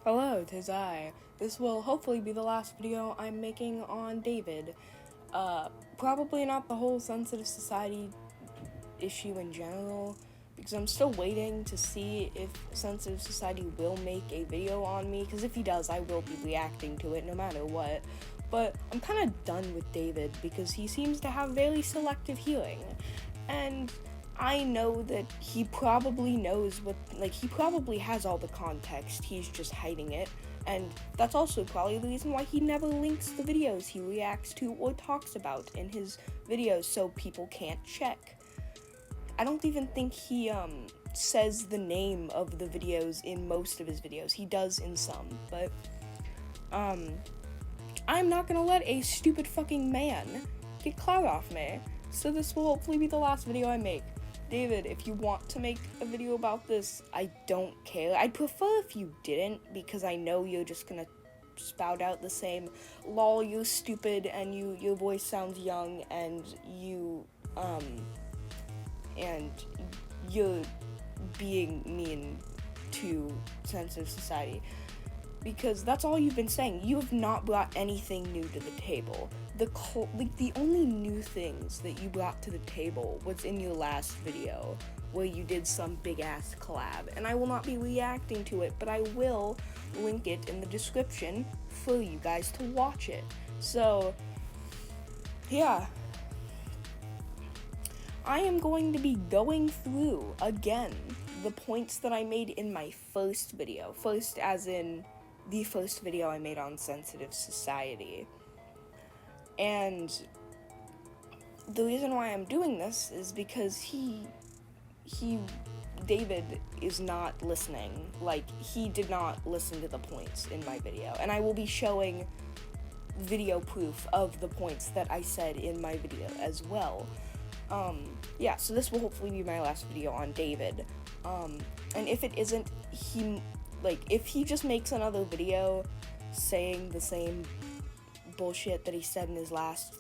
Hello, 'tis I. This will hopefully be the last video I'm making on David. Probably not the whole sensitive society issue in general, because I'm still waiting to see if sensitive society will make a video on me, because if he does, I will be reacting to it no matter what. But I'm kind of done with David, because he seems to have very selective hearing, and I know that he probably knows he probably has all the context, he's just hiding it, and that's also probably the reason why he never links the videos he reacts to or talks about in his videos so people can't check. I don't even think he, says the name of the videos in most of his videos. He does in some, but, I'm not gonna let a stupid fucking man get clout off me, so this will hopefully be the last video I make. David, if you want to make a video about this, I don't care. I'd prefer if you didn't, because I know you're just gonna spout out the same, lol, you're stupid, and your voice sounds young, and and you're being mean to sensitive society. Because that's all you've been saying. You have not brought anything new to the table. The only new things that you brought to the table was in your last video, where you did some big-ass collab, and I will not be reacting to it, but I will link it in the description for you guys to watch it. So, yeah. I am going to be going through, again, the points that I made in my first video. First as in the first video I made on sensitive society. And the reason why I'm doing this is because David is not listening. Like, he did not listen to the points in my video. And I will be showing video proof of the points that I said in my video as well. Yeah, so this will hopefully be my last video on David. And if it isn't, if he just makes another video saying the same bullshit that he said in his last,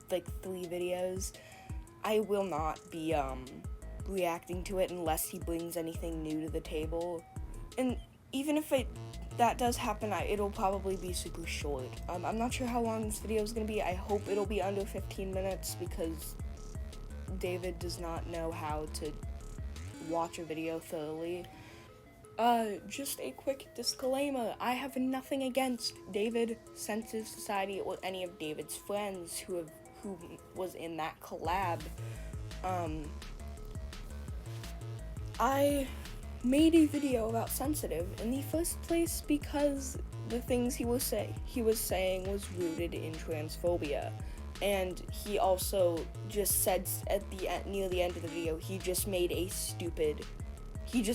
3 videos, I will not be, reacting to it unless he brings anything new to the table. And even if that does happen, it'll probably be super short. I'm not sure how long this video is gonna be. I hope it'll be under 15 minutes, because David does not know how to watch a video thoroughly. Just a quick disclaimer, I have nothing against David, sensitive society, or any of David's friends who was in that collab. I made a video about sensitive in the first place because the things he was saying was rooted in transphobia. And he also just said near the end of the video, he just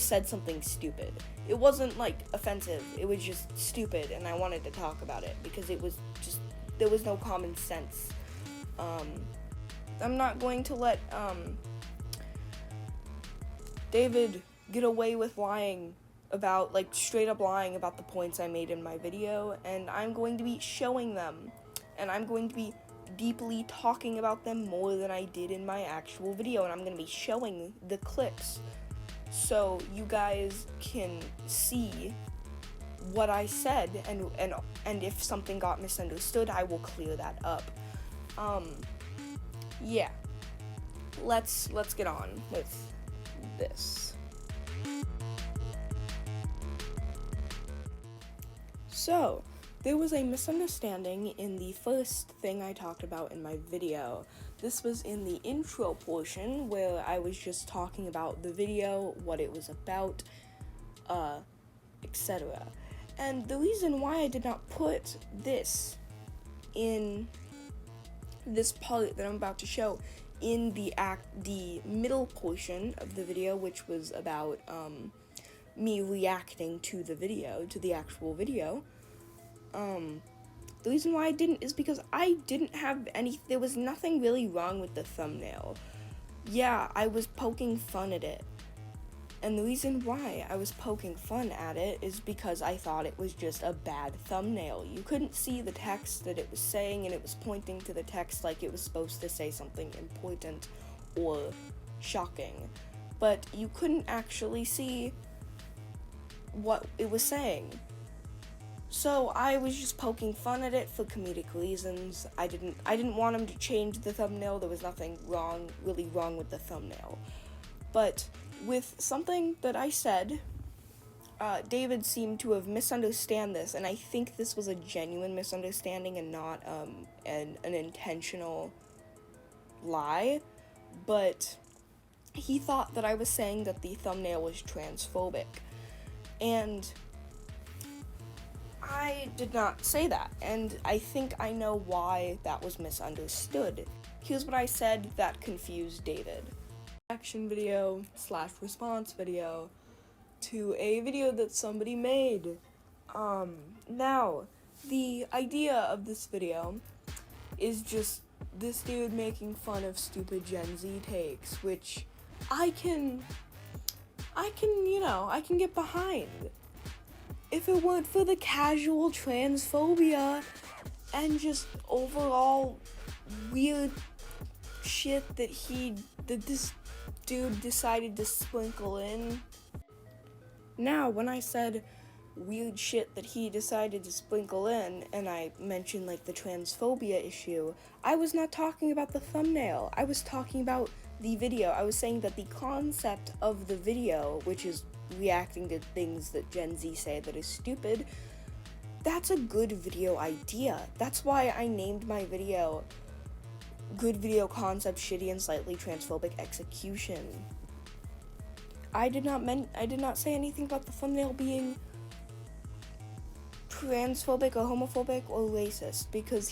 said something stupid. It wasn't, offensive, it was just stupid, and I wanted to talk about it, because there was no common sense. I'm not going to let, David get away with lying about, straight up lying about the points I made in my video, and I'm going to be showing them, and I'm going to be deeply talking about them more than I did in my actual video, and I'm going to be showing the clips so you guys can see what I said, and if something got misunderstood, I will clear that up. Yeah. Let's get on with this. So, there was a misunderstanding in the first thing I talked about in my video. This was in the intro portion, where I was just talking about the video, what it was about, etc. And the reason why I did not put this in this part that I'm about to show in the middle portion of the video, which was about, me reacting to the actual video, the reason why I didn't is because I didn't have there was nothing really wrong with the thumbnail. Yeah, I was poking fun at it. And the reason why I was poking fun at it is because I thought it was just a bad thumbnail. You couldn't see the text that it was saying, and it was pointing to the text like it was supposed to say something important or shocking. But you couldn't actually see what it was saying. So I was just poking fun at it for comedic reasons. I didn't want him to change the thumbnail. There was nothing really wrong with the thumbnail. But with something that I said, David seemed to have misunderstood this, and I think this was a genuine misunderstanding and not an intentional lie. But he thought that I was saying that the thumbnail was transphobic, and I did not say that, and I think I know why that was misunderstood. Here's what I said that confused David. Action video / response video to a video that somebody made. Now, the idea of this video is just this dude making fun of stupid Gen Z takes, which I can get behind. If it weren't for the casual transphobia and just overall weird shit that this dude decided to sprinkle in. Now, when I said weird shit that he decided to sprinkle in, and I mentioned like the transphobia issue, I was not talking about the thumbnail. I was talking about the video. I was saying that the concept of the video, which is reacting to things that Gen Z say that is stupid, that's a good video idea. That's why I named my video Good Video Concept, Shitty and Slightly Transphobic Execution. I did not say anything about the thumbnail being transphobic or homophobic or racist, because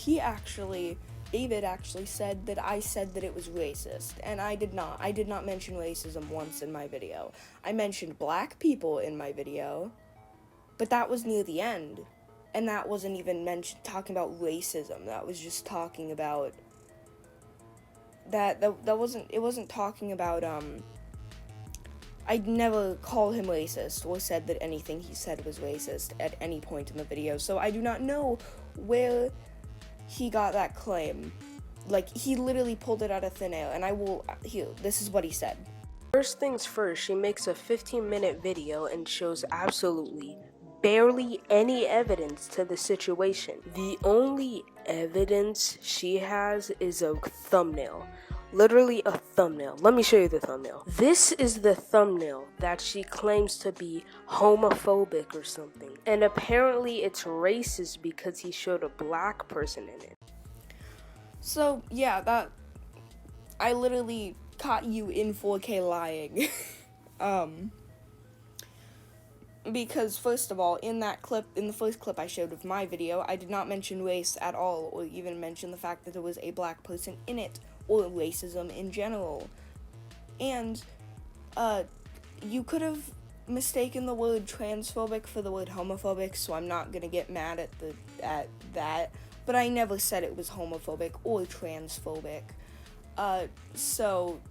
David actually said that I said that it was racist, and I did not. I did not mention racism once in my video. I mentioned black people in my video, but that was near the end, and that wasn't even talking about racism. That was just talking about it wasn't talking about, I'd never called him racist or said that anything he said was racist at any point in the video, so I do not know where he got that claim. Like, he literally pulled it out of thin air, and this is what he said. First things first, she makes a 15-minute video and shows absolutely barely any evidence to the situation. The only evidence she has is a thumbnail. Literally a thumbnail. Let me show you the thumbnail. This is the thumbnail that she claims to be homophobic or something. And apparently it's racist because he showed a black person in it. So, yeah, I literally caught you in 4K lying. Because first of all, in the first clip I showed of my video, I did not mention race at all, or even mention the fact that there was a black person in it, or racism in general. And, you could have mistaken the word transphobic for the word homophobic, so I'm not gonna get mad at that, but I never said it was homophobic or transphobic. So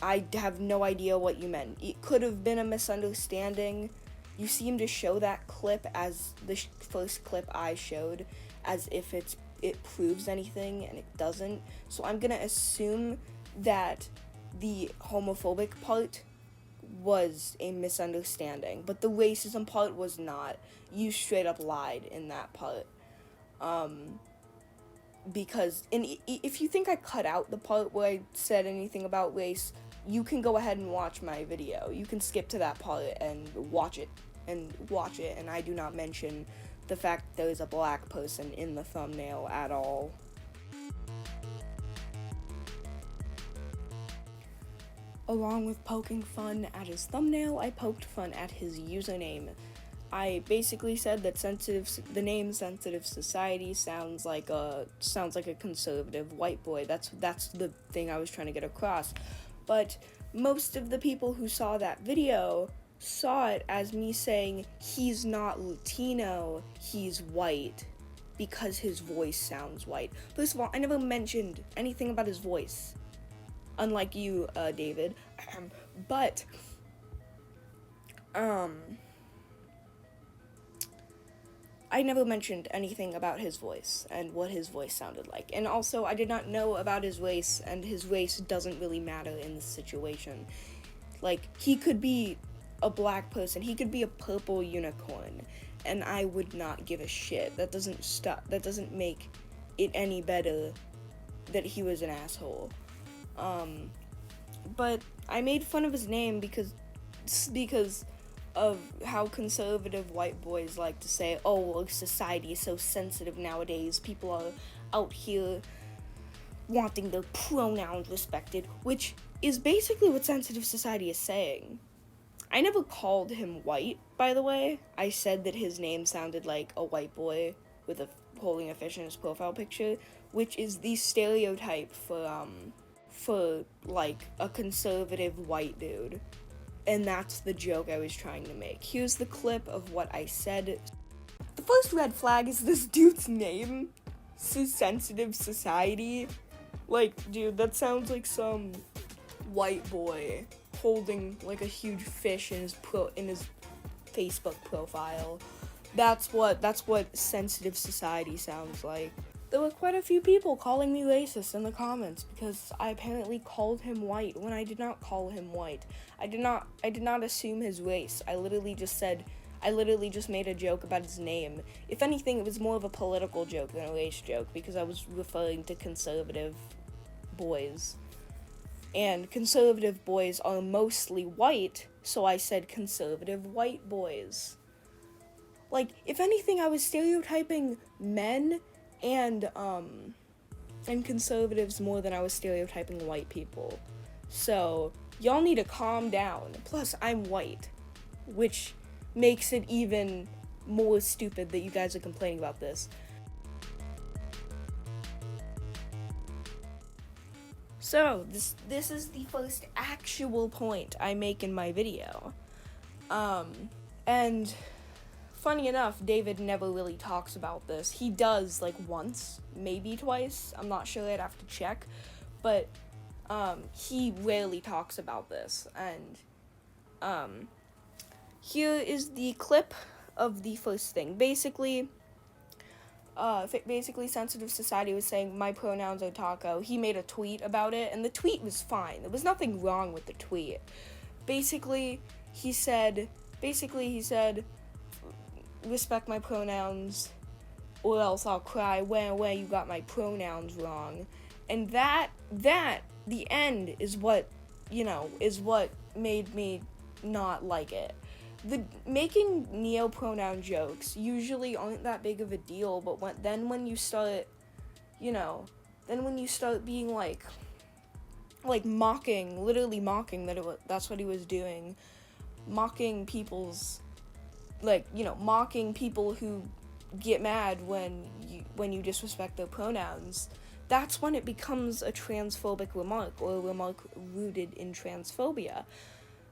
I have no idea what you meant. It could have been a misunderstanding. You seem to show that clip as the first clip I showed as if it proves anything, and it doesn't. So I'm gonna assume that the homophobic part was a misunderstanding, but the racism part was not. You straight up lied in that part. Because if you think I cut out the part where I said anything about race, you can go ahead and watch my video. You can skip to that part and watch it, and I do not mention the fact there is a black person in the thumbnail at all. Along with poking fun at his thumbnail, I poked fun at his username. I basically said that the name Sensitive Society sounds like a conservative white boy. That's the thing I was trying to get across. But most of the people who saw that video saw it as me saying he's not Latino, he's white, because his voice sounds white. First of all, I never mentioned anything about his voice, unlike you, David. But I never mentioned anything about his voice and what his voice sounded like. And also, I did not know about his race, and his race doesn't really matter in this situation. Like, he could be a black person, he could be a purple unicorn, and I would not give a shit. That doesn't make it any better that he was an asshole. But I made fun of his name because of how conservative white boys like to say, oh, well, society is so sensitive nowadays. People are out here wanting their pronouns respected, which is basically what sensitive society is saying. I never called him white, by the way. I said that his name sounded like a white boy with holding a fish in his profile picture, which is the stereotype for like a conservative white dude. And that's the joke I was trying to make. Here's the clip of what I said. The first red flag is this dude's name. Sensitive society. Like, dude, that sounds like some white boy holding like a huge fish in his Facebook profile. That's what sensitive society sounds like. There were quite a few people calling me racist in the comments because I apparently called him white when I did not call him white. I did not assume his race. I literally just made a joke about his name. If anything, it was more of a political joke than a race joke because I was referring to conservative boys. And conservative boys are mostly white, so I said conservative white boys. Like, if anything, I was stereotyping men and conservatives more than I was stereotyping white people. So, y'all need to calm down. Plus, I'm white, which makes it even more stupid that you guys are complaining about this. So, this is the first actual point I make in my video. And funny enough, David never really talks about this. He does, like, once, maybe twice. I'm not sure, I'd have to check. But, he rarely talks about this. And, here is the clip of the first thing. Basically, Sensitive Society was saying, my pronouns are taco. He made a tweet about it, and the tweet was fine. There was nothing wrong with the tweet. Basically, he said, respect my pronouns, or else I'll cry. Where you got my pronouns wrong. And that, the end is what made me not like it. Making neo-pronoun jokes usually aren't that big of a deal, but when you start being like mocking, literally mocking that's what he was doing, mocking people's, mocking people who get mad when you disrespect their pronouns, that's when it becomes a transphobic remark, or a remark rooted in transphobia.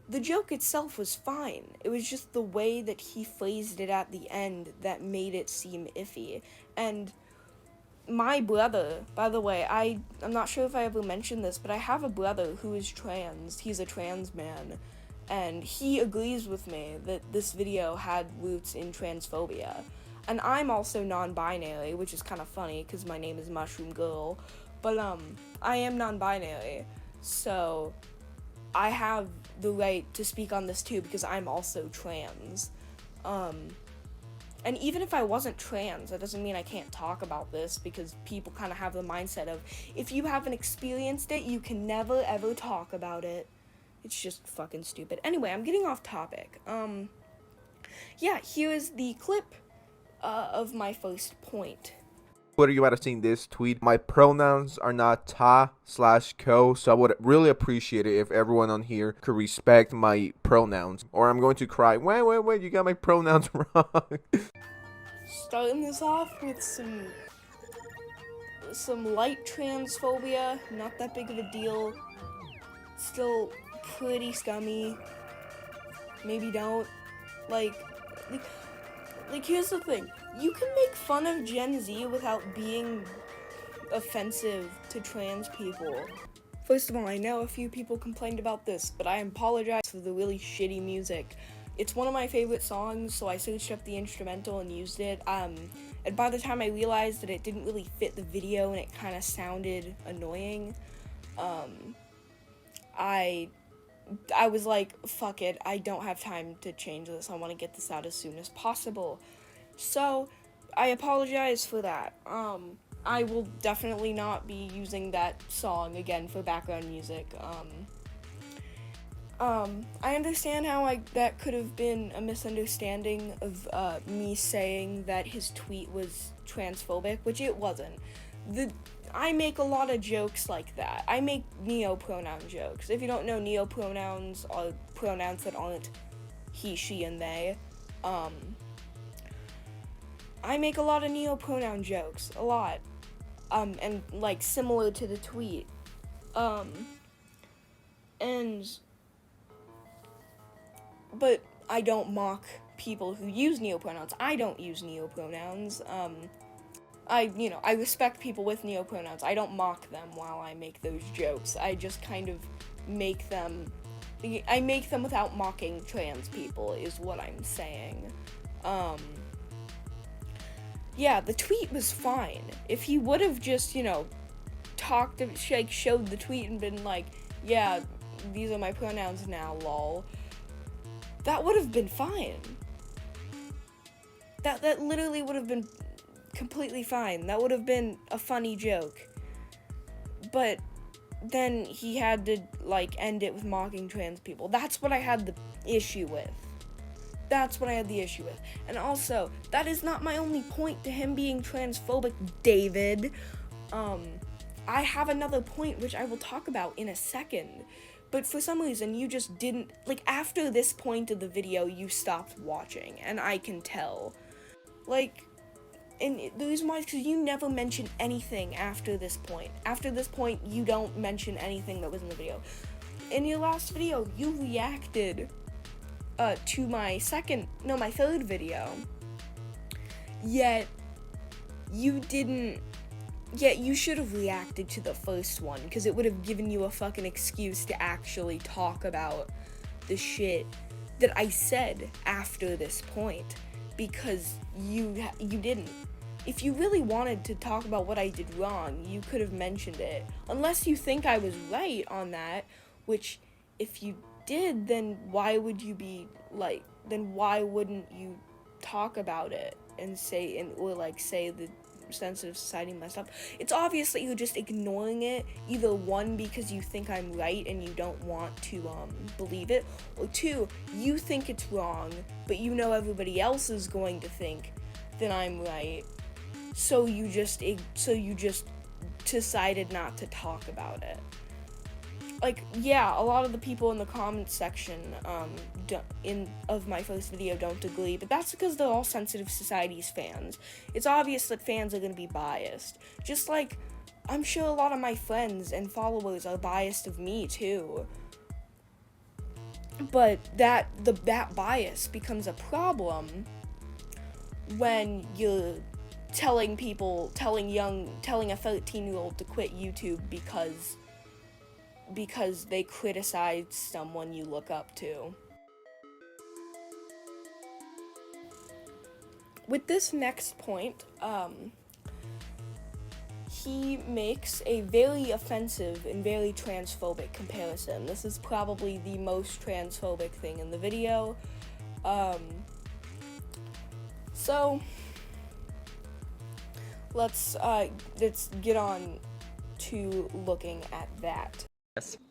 The joke itself was fine. It was just the way that he phrased it at the end that made it seem iffy. And my brother, by the way, I'm not sure if I ever mentioned this, but I have a brother who is trans. He's a trans man. And he agrees with me that this video had roots in transphobia. And I'm also non-binary, which is kind of funny because my name is Mushroom Girl. But I am non-binary, so I have the right to speak on this too because I'm also trans. And even if I wasn't trans, that doesn't mean I can't talk about this because people kind of have the mindset of, if you haven't experienced it, you can never ever talk about it. It's just fucking stupid. Anyway, I'm getting off topic. Yeah, here is the clip of my first point. Twitter, you might have seen this tweet. My pronouns are not ta/ko, so I would really appreciate it if everyone on here could respect my pronouns, or I'm going to cry. Wait, you got my pronouns wrong. Starting this off with some light transphobia, not that big of a deal. Still pretty scummy. Maybe don't. Like here's the thing. You can make fun of Gen Z without being offensive to trans people. First of all, I know a few people complained about this, but I apologize for the really shitty music. It's one of my favorite songs, so I searched up the instrumental and used it. And by the time I realized that it didn't really fit the video and it kind of sounded annoying, I was like, fuck it, I don't have time to change this. I want to get this out as soon as possible. So, I apologize for that. I will definitely not be using that song again for background music. I understand how that could have been a misunderstanding of me saying that his tweet was transphobic, which it wasn't. I make a lot of jokes like that. I make neo-pronoun jokes. If you don't know, neo-pronouns are pronouns that aren't he, she, and they. I make a lot of neo-pronoun jokes, a lot. And like similar to the tweet. But I don't mock people who use neopronouns. I don't use neopronouns. I respect people with neopronouns. I don't mock them while I make those jokes. I just kind of make them without mocking trans people, is what I'm saying. Yeah, the tweet was fine. If he would have just, showed the tweet and been like, yeah, these are my pronouns now, lol, that would have been fine. That literally would have been completely fine. That would have been a funny joke. But then he had to, end it with mocking trans people. That's what I had the issue with. And also, that is not my only point to him being transphobic, David. I have another point which I will talk about in a second. But for some reason, you just didn't, after this point of the video, you stopped watching, and I can tell. And the reason why is because you never mention anything after this point. After this point, you don't mention anything that was in the video. In your last video, you reacted to my third video. Yet you should have reacted to the first one, because it would have given you a fucking excuse to actually talk about the shit that I said after this point, because you didn't. If you really wanted to talk about what I did wrong, you could have mentioned it. Unless you think I was right on that, which, if you did, then why wouldn't you talk about it and say the sensitive society messed up? It's obvious that you're just ignoring it, either one, because you think I'm right and you don't want to believe it, or two, you think it's wrong, but you know everybody else is going to think that I'm right, so you just decided not to talk about it. A lot of the people in the comments section of my first video don't agree, but that's because they're all Sensitive Society's fans. It's obvious that fans are going to be biased. Just like, I'm sure a lot of my friends and followers are biased of me, too. But that bias becomes a problem when you're telling a 13-year-old to quit YouTube because they criticized someone you look up to. With this next point, he makes a very offensive and very transphobic comparison. This is probably the most transphobic thing in the video. So let's get on to looking at that.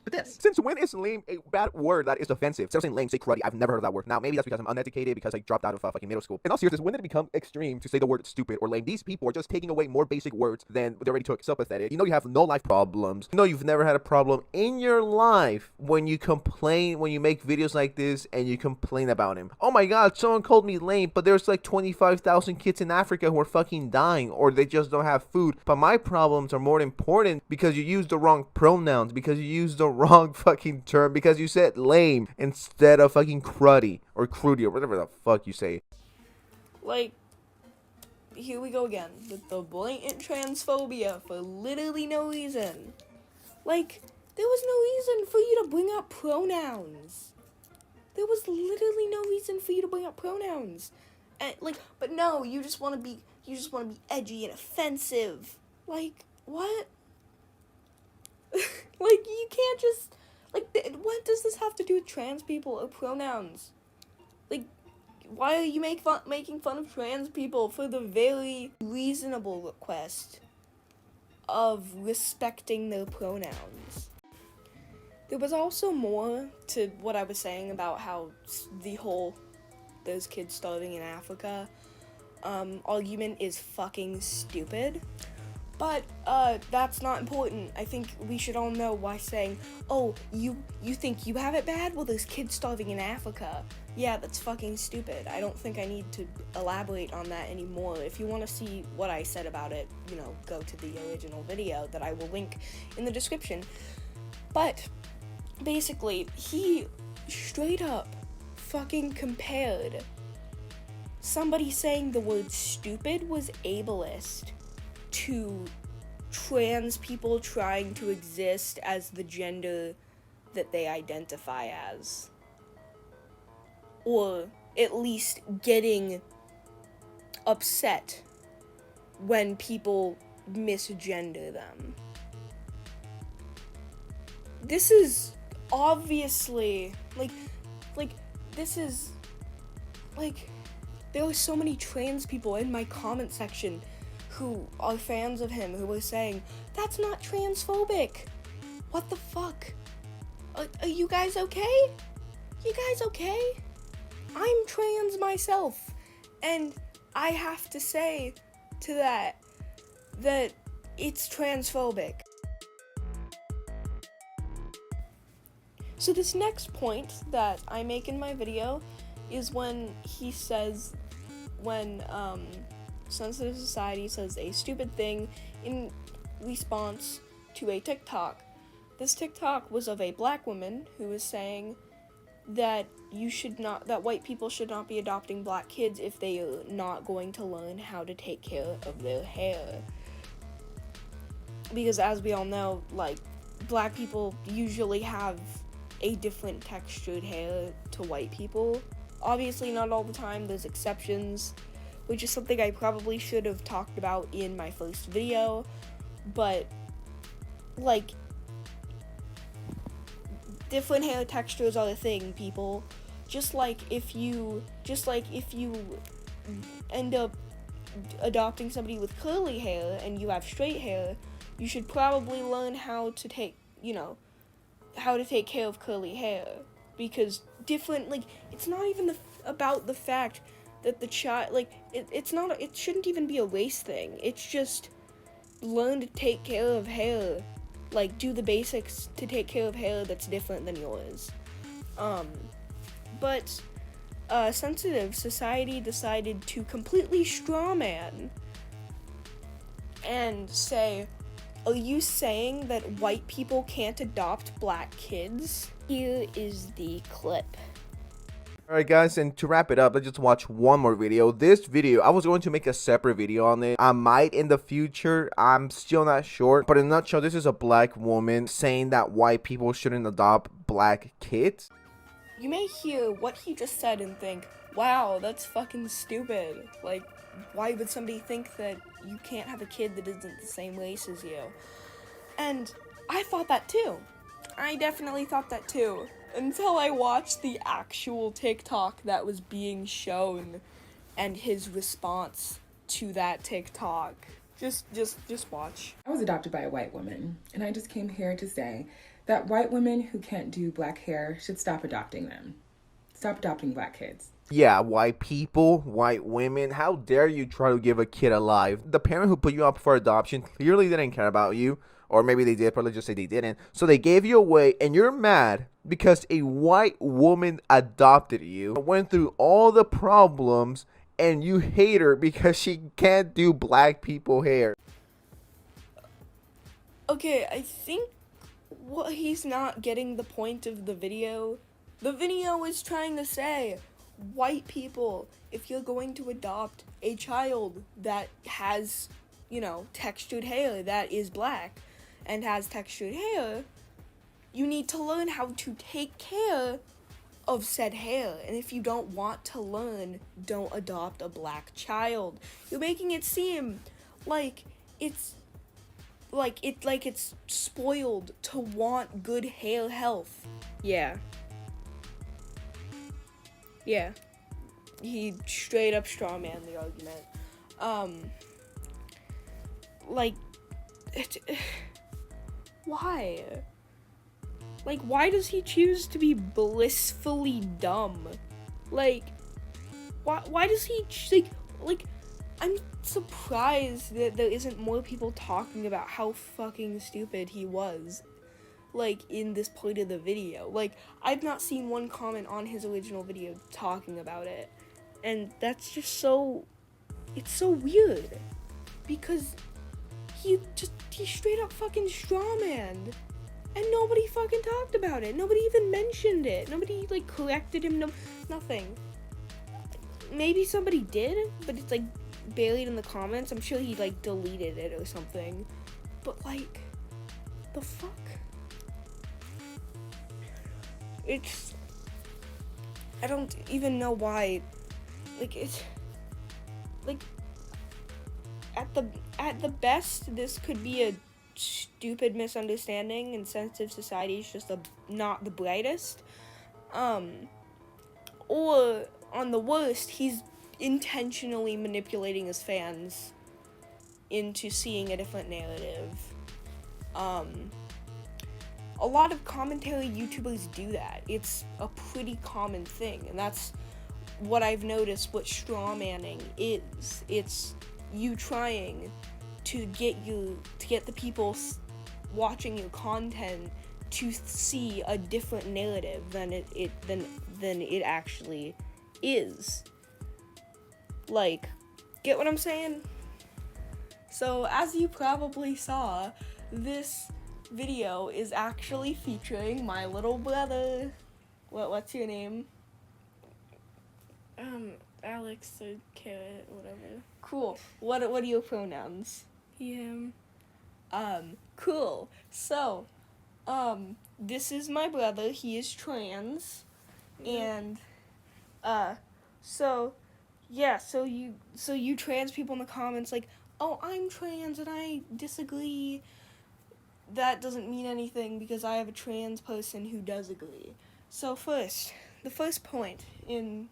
But this. Since when is lame a bad word that is offensive? Instead of saying lame, say cruddy. I've never heard of that word. Now, maybe that's because I'm uneducated, because I dropped out of fucking middle school. In all seriousness, when did it become extreme to say the word stupid or lame? These people are just taking away more basic words than they already took. So pathetic. You know you have no life problems. You know you've never had a problem in your life when you make videos like this and you complain about him. Oh my god, someone called me lame, but there's 25,000 kids in Africa who are fucking dying, or they just don't have food. But my problems are more important because you use the wrong pronouns, because you use the wrong fucking term, because you said lame instead of fucking cruddy or crudy or whatever the fuck you say. Here we go again with the blatant transphobia for literally no reason. There was no reason for you to bring up pronouns. There was literally no reason for you to bring up pronouns. And but no, you just want to be edgy and offensive. What? You can't just, what does this have to do with trans people or pronouns? why are you making fun of trans people for the very reasonable request of respecting their pronouns? There was also more to what I was saying about how the whole "those kids starving in Africa" argument is fucking stupid. But that's not important. I think we should all know why saying, "Oh, you think you have it bad? Well, there's kids starving in Africa." Yeah, that's fucking stupid. I don't think I need to elaborate on that anymore. If you want to see what I said about it, go to the original video that I will link in the description. But basically, he straight up fucking compared somebody saying the word stupid was ableist to trans people trying to exist as the gender that they identify as. Or at least getting upset when people misgender them. This is obviously, there are so many trans people in my comment section who are fans of him who were saying, "That's not transphobic." What the fuck? Are you guys okay? You guys okay? I'm trans myself, and I have to say to that it's transphobic. So this next point that I make in my video is when he says, when Sensitive Society says a stupid thing in response to a TikTok. This TikTok was of a black woman who was saying that that white people should not be adopting black kids if they are not going to learn how to take care of their hair. Because as we all know, black people usually have a different textured hair to white people. Obviously not all the time, there's exceptions, which is something I probably should have talked about in my first video, but different hair textures are a thing, people. Just like if you end up adopting somebody with curly hair and you have straight hair, you should probably learn how to take care of curly hair, because it's not even about the fact that the child, it shouldn't even be a race thing. It's just learn to take care of hair, do the basics to take care of hair that's different than yours. But Sensitive Society decided to completely strawman and say, "Are you saying that white people can't adopt black kids?" Here is the clip. Alright guys, and to wrap it up, let's just watch one more video. This video, I was going to make a separate video on it. I might in the future, I'm still not sure. But in a nutshell, this is a black woman saying that white people shouldn't adopt black kids. You may hear what he just said and think, "Wow, that's fucking stupid. Why would somebody think that you can't have a kid that isn't the same race as you?" And I thought that too. I definitely thought that too. Until I watched the actual TikTok that was being shown and his response to that TikTok. Just watch. I was adopted by a white woman, and I just came here to say that white women who can't do black hair should stop adopting them. Stop adopting black kids. Yeah, white people, white women, how dare you try to give a kid a life? The parent who put you up for adoption clearly didn't care about you. Or maybe they did, but let's just say they didn't. So they gave you away, and you're mad because a white woman adopted you, went through all the problems, and you hate her because she can't do black people hair. Okay, I think he's not getting the point of the video. The video is trying to say, white people, if you're going to adopt a child that has, textured hair that is black, and has textured hair, you need to learn how to take care of said hair. And if you don't want to learn, don't adopt a black child. You're making it seem like it's spoiled to want good hair health. Yeah. he straight up strawman the argument. Like, why? Like, why does he choose to be blissfully dumb? Like, why does he, like, I'm surprised that there isn't more people talking about how fucking stupid he was, like, in this point of the video. Like, I've not seen one comment on his original video talking about it, and that's just so, it's so weird, because he straight up fucking strawmanned, and nobody fucking talked about it. Nobody even mentioned it. Nobody, like, corrected him. Nothing. Maybe somebody did, but it's, like, buried in the comments. I'm sure he, like, deleted it or something. But, like, the fuck? It's, I don't even know why. Like, it's, like, at the best, this could be a stupid misunderstanding, and sensitive society is just not the brightest. Or on the worst, he's intentionally manipulating his fans into seeing a different narrative. A lot of commentary YouTubers do that. It's a pretty common thing, and that's what I've noticed what straw manning is. It's you trying to get the people watching your content to see a different narrative than it actually is. Like, get what I'm saying? So, as you probably saw, this video is actually featuring my little brother. What's your name? Alex or Carrot, whatever. Cool. What are your pronouns? He, him. Cool. So, this is my brother. He is trans. And, so you trans people in the comments like, oh, I'm trans and I disagree. That doesn't mean anything because I have a trans person who does agree. So the first point in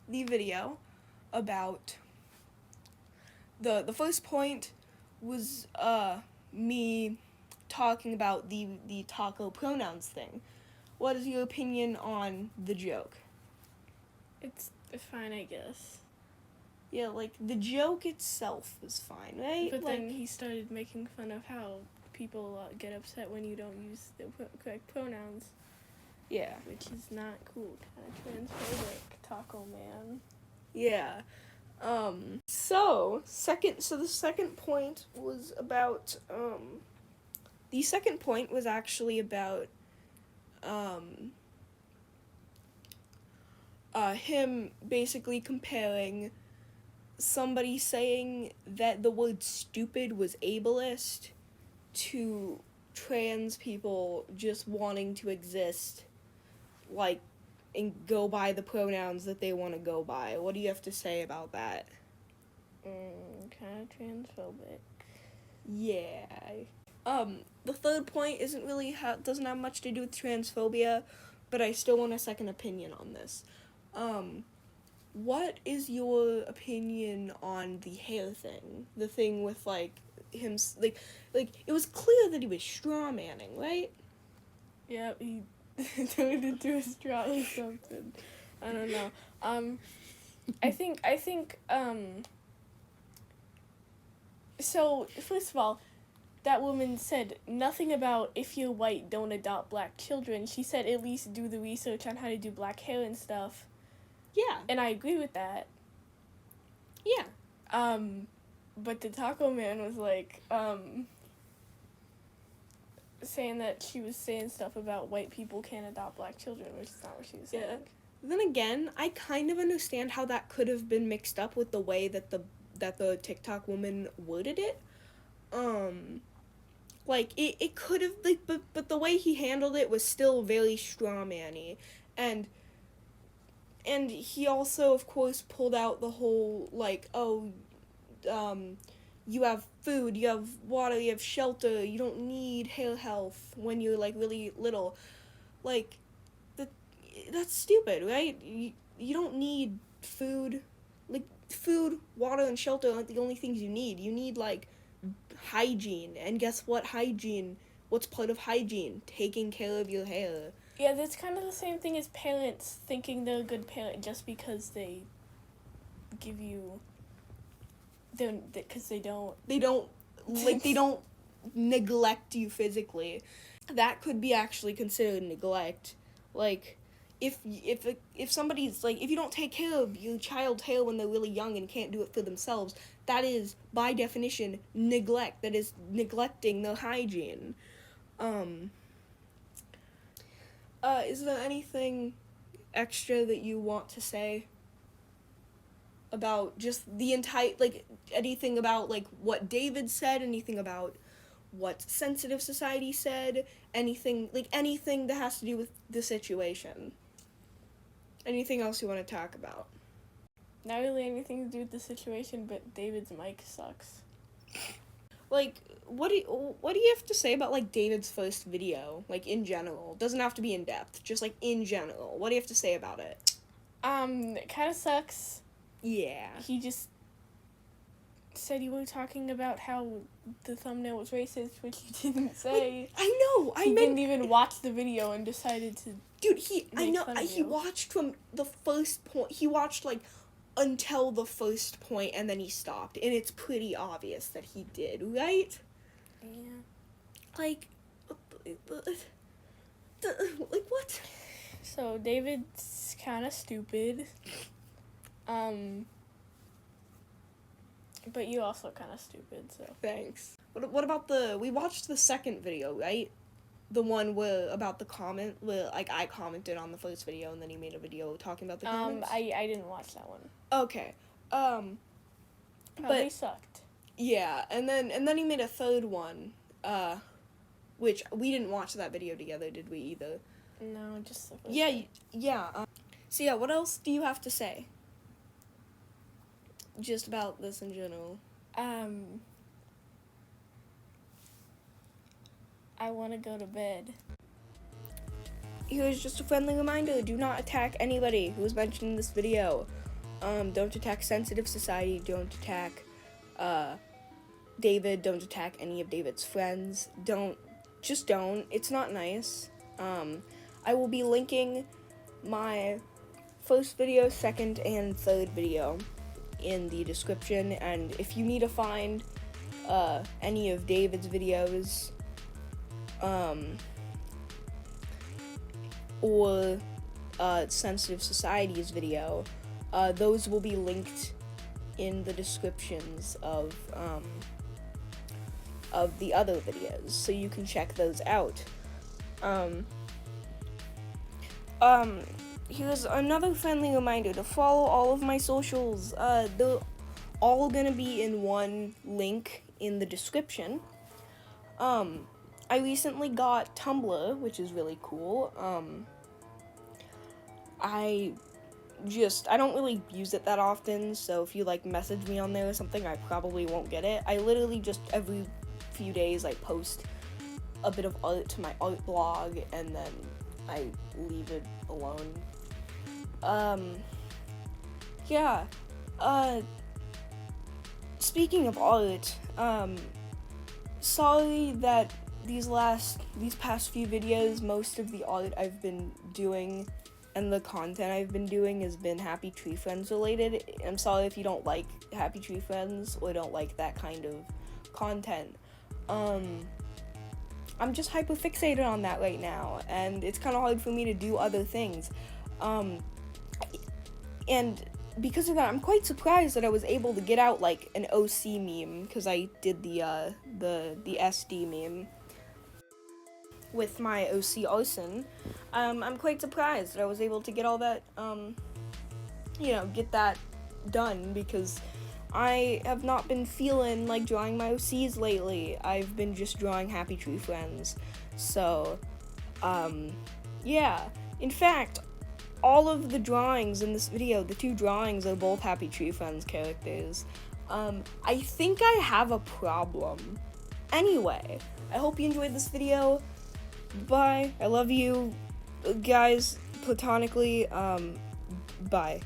the video about the first point was me talking about the taco pronouns thing. What is your opinion on the joke? It's fine, I guess. Yeah, like, the joke itself is fine, right? But like, then he started making fun of how people get upset when you don't use the correct pronouns. Yeah. Which is not cool. Kind of transphobic, taco man. Yeah. So the second point was about, the second point was actually about, him basically comparing somebody saying that the word stupid was ableist to trans people just wanting to exist, like, and go by the pronouns that they want to go by. What do you have to say about that? Kind of transphobic. Yeah. The third point isn't really doesn't have much to do with transphobia, but I still want a second opinion on this. What is your opinion on the hair thing? The thing with, like, him, like, it was clear that he was straw manning, right? Yeah, he turned into a straw or something. I don't know. I think, so, first of all, that woman said nothing about if you're white, don't adopt black children. She said at least do the research on how to do black hair and stuff. Yeah. And I agree with that. Yeah. But the taco man was like, saying that she was saying stuff about white people can't adopt black children, which is not what she was saying. Yeah. Then again, I kind of understand how that could have been mixed up with the way that the TikTok woman worded it. Like, it could have, like, but the way he handled it was still very strawman-y. And he also, of course, pulled out the whole, like, you have food, you have water, you have shelter, you don't need hair health when you're, like, really little. Like, that's stupid, right? You don't need food. Like, food, water, and shelter aren't the only things you need. You need, like, hygiene. And guess what? What's part of hygiene? Taking care of your hair. Yeah, that's kind of the same thing as parents thinking they're a good parent just because they give you... Because they don't neglect you physically. That could be actually considered neglect. Like, if somebody's, like, if you don't take care of your child's hair when they're really young and can't do it for themselves, that is, by definition, neglect. That is neglecting their hygiene. Is there anything extra that you want to say about just the entire, like, anything about, like, what David said, anything about what Sensitive Society said, anything that has to do with the situation? Anything else you want to talk about? Not really anything to do with the situation, but David's mic sucks. Like, what do you have to say about, like, David's first video, like, in general? Doesn't have to be in depth, just, like, in general. What do you have to say about it? It kind of sucks. Yeah. He just said you were talking about how the thumbnail was racist, which you didn't say. Like, I know. He didn't even watch the video and decided to. Dude, he watched from the first point. He watched, like, until the first point, and then he stopped. And it's pretty obvious that he did, right? Yeah. Like, what? So, David's kind of stupid. But you also kind of stupid, so. Thanks. What about we watched the second video, right? The one about the comment, where, like, I commented on the first video, and then he made a video talking about the comments? I didn't watch that one. Okay. But they sucked. Yeah, and then he made a third one, which we didn't watch that video together, did we, either? No, just the first Yeah, yeah. So, yeah, what else do you have to say? Just about this in general. I want to go to bed. Here's just a friendly reminder, do not attack anybody who was mentioned in this video. Don't attack Sensitive Society, don't attack, David, don't attack any of David's friends. Just don't, it's not nice. I will be linking my first video, second, and third video in the description, and if you need to find any of David's videos or Sensitive Society's video, those will be linked in the descriptions of the other videos, so you can check those out. Here's another friendly reminder to follow all of my socials. They're all gonna be in one link in the description. I recently got Tumblr, which is really cool. I don't really use it that often, so if you, like, message me on there or something, I probably won't get it. I literally just every few days I post a bit of art to my art blog, and then I leave it alone. Yeah, speaking of art, sorry that these past few videos, most of the art I've been doing and the content I've been doing has been Happy Tree Friends related. I'm sorry if you don't like Happy Tree Friends or don't like that kind of content. I'm just hyper fixated on that right now, and it's kind of hard for me to do other things. And because of that, I'm quite surprised that I was able to get out, like, an OC meme, because I did the SD meme with my OC arson. I'm quite surprised that I was able to get all that, get that done, because I have not been feeling like drawing my OCs lately. I've been just drawing Happy Tree Friends. So, yeah. In fact, all of the drawings in this video, the two drawings are both Happy Tree Friends characters. I think I have a problem. Anyway, I hope you enjoyed this video. Bye. I love you guys platonically. Bye.